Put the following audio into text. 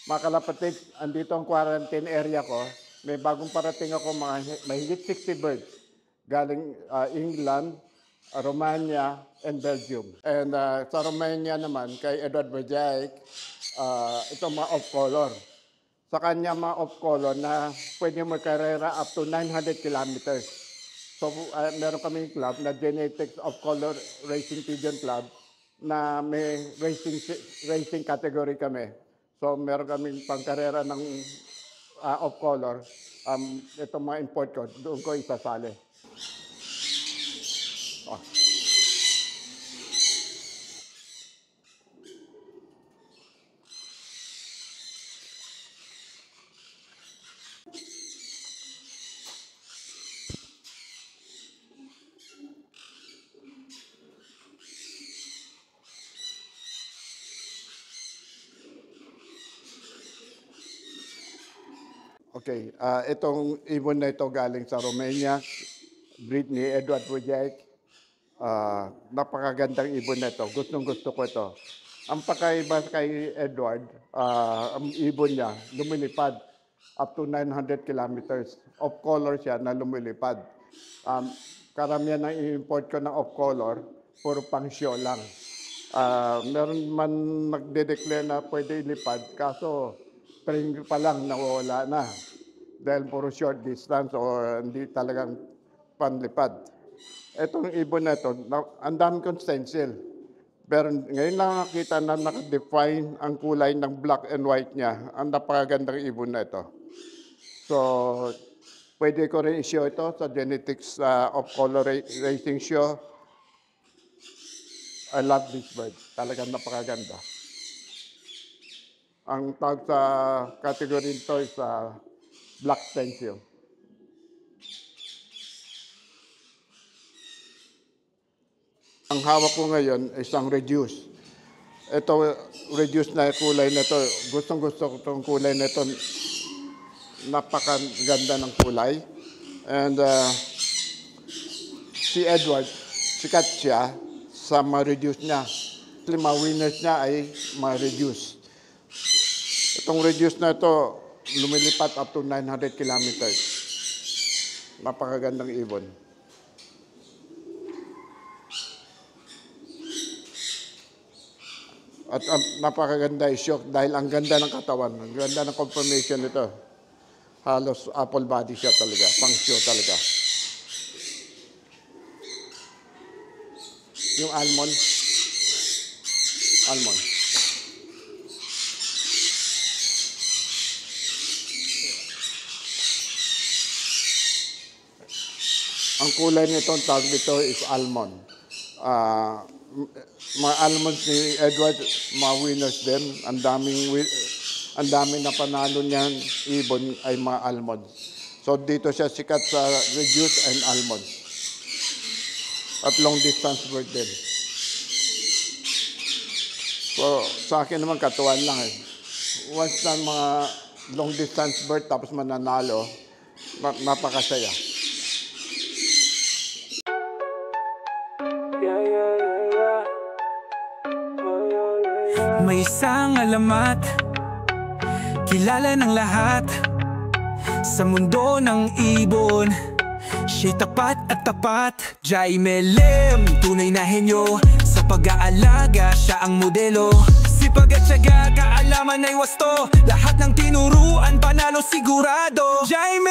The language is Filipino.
Mga kalapatid, andito ang quarantine area ko. May bagong parating ako, mahigit 60 birds. Galing England, Romania, and Belgium. And sa Romania naman, kay Edward Berjaic, itong mga off-color. Sa kanya mga off-color na pwede magkarera up to 900 kilometers. So meron kaming club na Genetics Off-Color Racing Pigeon Club na may racing category kami. So meron kaming pangkarera ng off-color. Itong mga import ko, doon ko isasali. Oh. Okay, itong ibon na ito galing sa Romania, breed ni Edward Berjaic. Napakagandang ibon na ito. Gustong-gusto ko ito. Ang pakaiba kay Edward, ang ibon niya lumilipad up to 900 kilometers. Off-color siya na lumilipad. Karamihan ng import ko ng off-color, puro pang show lang. Meron man nagde-declare na pwede ilipad, kaso spring pa lang nawawala na. Dahil puro short distance o hindi talagang panlipad. Itong ibon na ito, ang dami kong stencil. Pero ngayon lang nakita na nakadefine ang kulay ng black and white niya. Ang napakagandang ibon na ito. So, pwede ko rin i-show ito sa Genetics Off-Color Racing Show. I love this bird. Talagang napakaganda. Ang tawag sa category ito is black stencil. Ang hawak ko ngayon is ang reduce. Ito, reduce na kulay na ito. Gustong-gusto ko itong kulay na ito. Napakaganda ng kulay. And si Edward, sikat siya sa ma-reduce niya. Mga winners niya ay ma-reduce. Itong reduce na ito, lumilipat up to 900 kilometers. Napakagandang ibon. At napakaganda i-shock dahil ang ganda ng katawan. Ang ganda ng conformation nito. Halos apple body siya talaga. Pang show talaga. Yung almond. Almond. Ang kulay nito, ang tawag nito is almond. Mga almonds ni Edward, mga winners din. Ang daming na panalo niyan, ibon ay mga almonds. So dito siya sikat sa reduce and almonds. At long distance bird din. So sa akin naman katuwan lang eh. Once na mga long distance bird tapos mananalo, napakasaya. May isang alamat, kilala ng lahat sa mundo ng ibon. Siya'y tapat at tapat, Jaime Lim, tunay na henyo. Sa pag-aalaga, siya ang modelo. Sipag at tiyaga, kaalaman ay wasto. Lahat ng tinuruan, panalo sigurado. Jaime